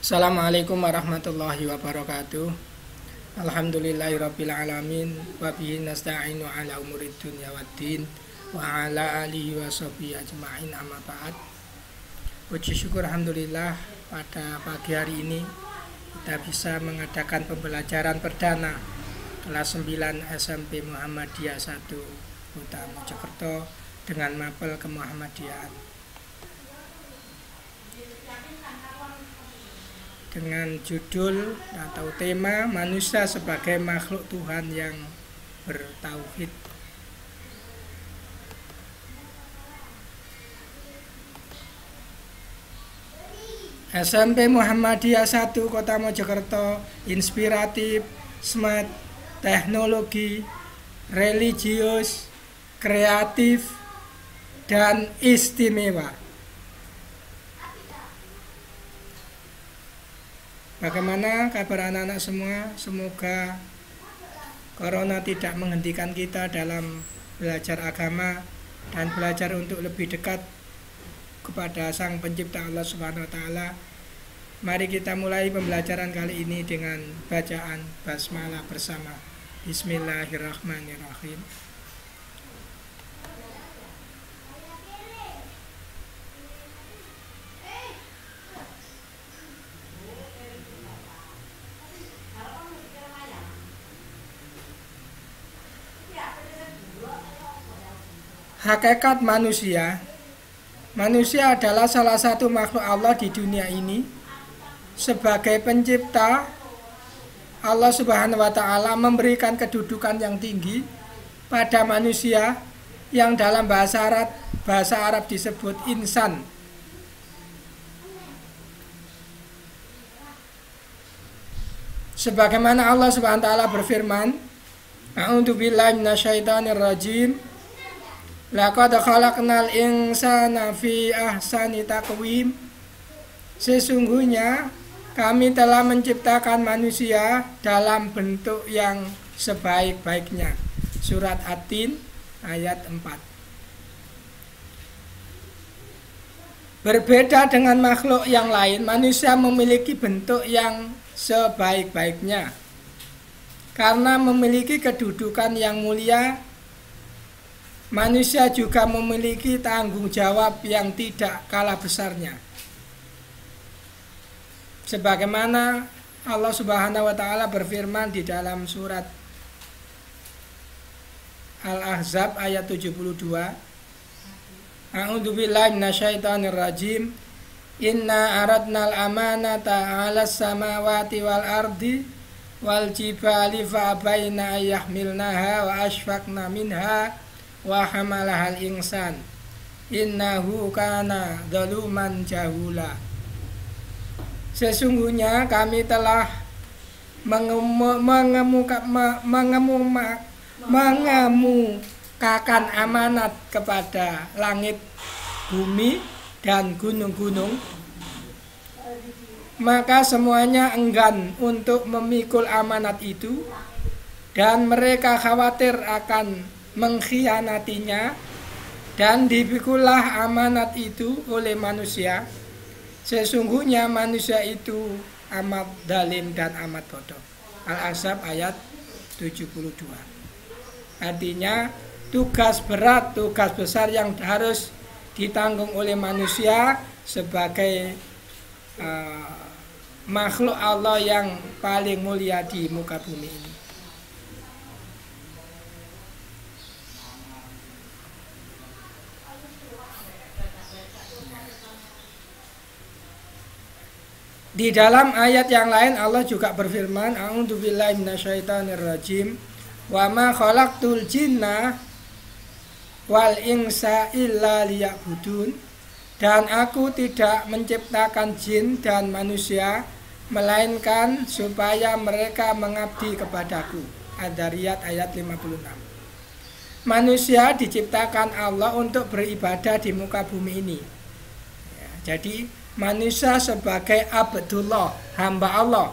Assalamualaikum warahmatullahi wabarakatuh. Alhamdulillahirabbil alamin wa bihi nasta'inu ala umurid dunya waddin wa ala alihi wa sahbihi ajma'in amma ba'd. Puji syukur alhamdulillah pada pagi hari ini kita bisa mengadakan pembelajaran perdana kelas 9 SMP Muhammadiyah 1 Kota Mojokerto dengan mapel kemuhammadiyahan. Dengan judul atau tema manusia sebagai makhluk Tuhan yang bertauhid. SMP Muhammadiyah 1 Kota Mojokerto inspiratif, smart, teknologi, religius, kreatif, dan istimewa. Bagaimana kabar anak-anak semua? Semoga corona tidak menghentikan kita dalam belajar agama dan belajar untuk lebih dekat kepada Sang Pencipta Allah Subhanahu wa taala. Mari kita mulai pembelajaran kali ini dengan bacaan basmalah bersama. Bismillahirrahmanirrahim. Hakikat manusia. Manusia adalah salah satu makhluk Allah di dunia ini. Sebagai pencipta, Allah Subhanahu wa taala memberikan kedudukan yang tinggi pada manusia yang dalam bahasa Arab disebut insan. Sebagaimana Allah Subhanahu wa taala berfirman, A'udzu billahi minasyaitonir rajim. Laqad khalaqnal insana fi ahsani taqwim. Sesungguhnya kami telah menciptakan manusia dalam bentuk yang sebaik-baiknya. Surat At-Tin ayat 4. Berbeda dengan makhluk yang lain, manusia memiliki bentuk yang sebaik-baiknya. Karena memiliki kedudukan yang mulia, manusia juga memiliki tanggung jawab yang tidak kalah besarnya. Sebagaimana Allah Subhanahu wa taala berfirman di dalam surat Al-Ahzab ayat 72. A'udzu billahi minasyaitonir rajim. Inna aradnal amanata 'alas samawati wal ardi wal jibali fa abaina ayyahmilnaha wa ashfaqna minha wa hamalahal insan innahu kana zaluman jahula. Sesungguhnya kami telah mengemukakan amanat kepada langit, bumi, dan gunung-gunung, maka semuanya enggan untuk memikul amanat itu dan mereka khawatir akan mengkhianatinya, dan dipikulah amanat itu oleh manusia. Sesungguhnya manusia itu amat zalim dan amat bodoh. Al-Ahzab ayat 72. Artinya tugas berat, tugas besar yang harus ditanggung oleh manusia sebagai makhluk Allah yang paling mulia di muka bumi ini. Di dalam ayat yang lain Allah juga berfirman, A'udzu billahi minasyaitonir rajim. Wa ma khalaqtul jinna wal insa illa liya'budun. Dan aku tidak menciptakan jin dan manusia melainkan supaya mereka mengabdi kepadaku. Ad-Dzariyat ayat 56. Manusia diciptakan Allah untuk beribadah di muka bumi ini. Jadi manusia sebagai abdullah, hamba Allah.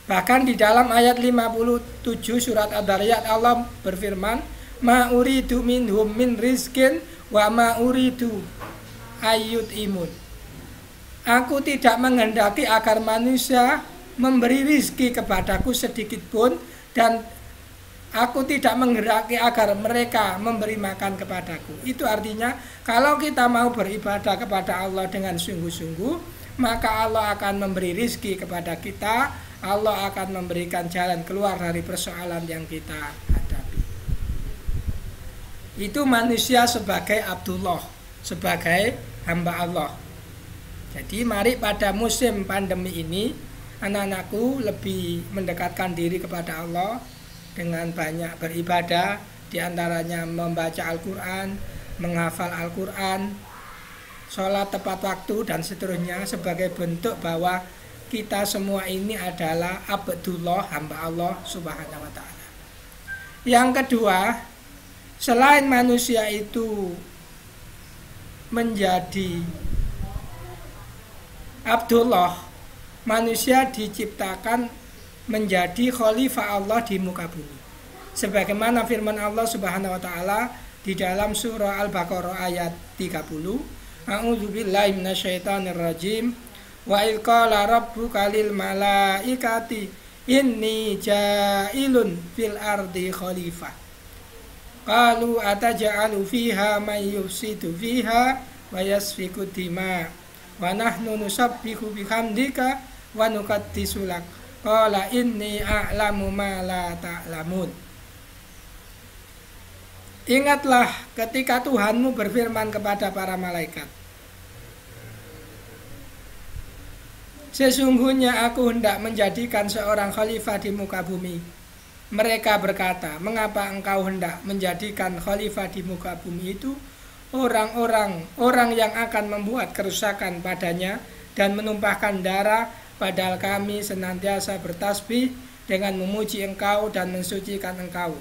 Bahkan di dalam ayat 57 surat Ad-Dzariyat Allah berfirman, Ma uridu minhum min rizkin wa ma uridu ayyut imun. Aku tidak menghendaki agar manusia memberi rizki kepadaku sedikit pun, dan aku tidak menghendaki agar mereka memberi makan kepadaku. Itu artinya kalau kita mau beribadah kepada Allah dengan sungguh-sungguh, maka Allah akan memberi rizki kepada kita. Allah akan memberikan jalan keluar dari persoalan yang kita hadapi. Itu manusia sebagai Abdullah, sebagai hamba Allah. Jadi mari pada musim pandemi ini, anak-anakku lebih mendekatkan diri kepada Allah dengan banyak beribadah, diantaranya membaca Al-Quran, menghafal Al-Quran, sholat tepat waktu, dan seterusnya, sebagai bentuk bahwa kita semua ini adalah Abdullah, hamba Allah Subhanahu wa ta'ala. Yang kedua, selain manusia itu menjadi Abdullah, manusia diciptakan menjadi khalifah Allah di muka bumi. Sebagaimana firman Allah Subhanahu wa ta'ala di dalam surah Al-Baqarah ayat 30, A'udzubillahi minasyaitonirrajim. Wa idh qala rabbuka lil malaikati inni ja'ilun fil ardi khalifah. Qalu ataj'alu fiha may yufsidu fiha wa yasfiku dima wa nahnu nusabbihu bihamdika wa nuqaddisu lak. Qala inni a'lamu ma la ta'lamun. Ingatlah ketika Tuhanmu berfirman kepada para malaikat, sesungguhnya aku hendak menjadikan seorang khalifah di muka bumi. Mereka berkata, mengapa engkau hendak menjadikan khalifah di muka bumi itu orang yang akan membuat kerusakan padanya dan menumpahkan darah, padahal kami senantiasa bertasbih dengan memuji engkau dan mensucikan engkau.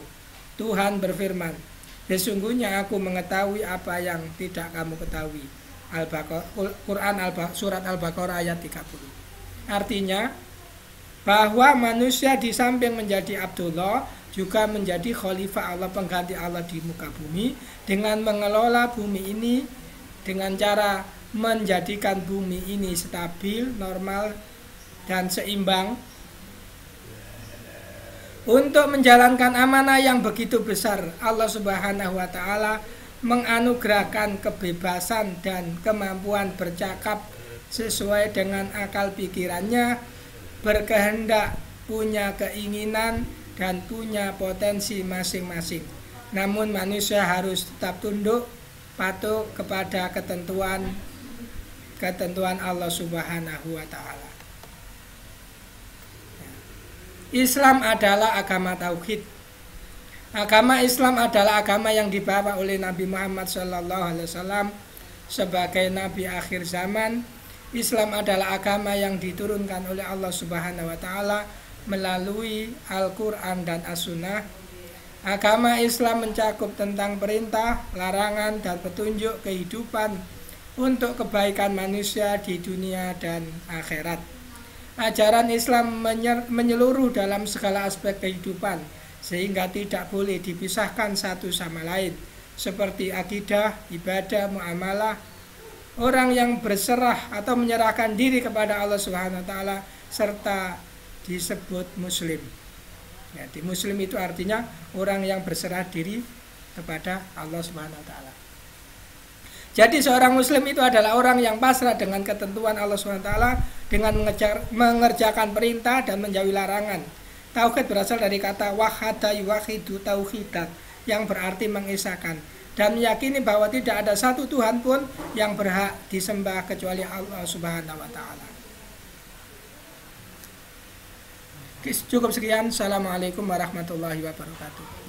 Tuhan berfirman, sesungguhnya aku mengetahui apa yang tidak kamu ketahui. Quran surat Al-Baqarah ayat 30. Artinya bahwa manusia di samping menjadi Abdullah juga menjadi khalifah Allah, pengganti Allah di muka bumi, dengan mengelola bumi ini dengan cara menjadikan bumi ini stabil, normal, dan seimbang. Untuk menjalankan amanah yang begitu besar, Allah Subhanahu wa ta'ala menganugerahkan kebebasan dan kemampuan bercakap sesuai dengan akal pikirannya, berkehendak, punya keinginan, dan punya potensi masing-masing. Namun manusia harus tetap tunduk, patuh kepada ketentuan Allah Subhanahu wa ta'ala. Islam adalah agama tauhid. Agama Islam adalah agama yang dibawa oleh Nabi Muhammad SAW sebagai Nabi akhir zaman. Islam adalah agama yang diturunkan oleh Allah Subhanahu wa ta'ala melalui Al-Quran dan As-Sunnah. Agama Islam mencakup tentang perintah, larangan, dan petunjuk kehidupan untuk kebaikan manusia di dunia dan akhirat. Ajaran Islam menyeluruh dalam segala aspek kehidupan, sehingga tidak boleh dipisahkan satu sama lain, seperti akidah, ibadah, muamalah. Orang yang berserah atau menyerahkan diri kepada Allah Subhanahu wa ta'ala serta disebut muslim. Ya, di muslim itu artinya orang yang berserah diri kepada Allah Subhanahu wa ta'ala. Jadi seorang muslim itu adalah orang yang pasrah dengan ketentuan Allah Subhanahu wa ta'ala dengan mengerjakan perintah dan menjauhi larangan. Tauhid berasal dari kata wahada yuwahidu tauhidat, yang berarti mengesahkan, dan meyakini bahwa tidak ada satu Tuhan pun yang berhak disembah kecuali Allah Subhanahu wa ta'ala. Cukup sekian. Assalamualaikum warahmatullahi wabarakatuh.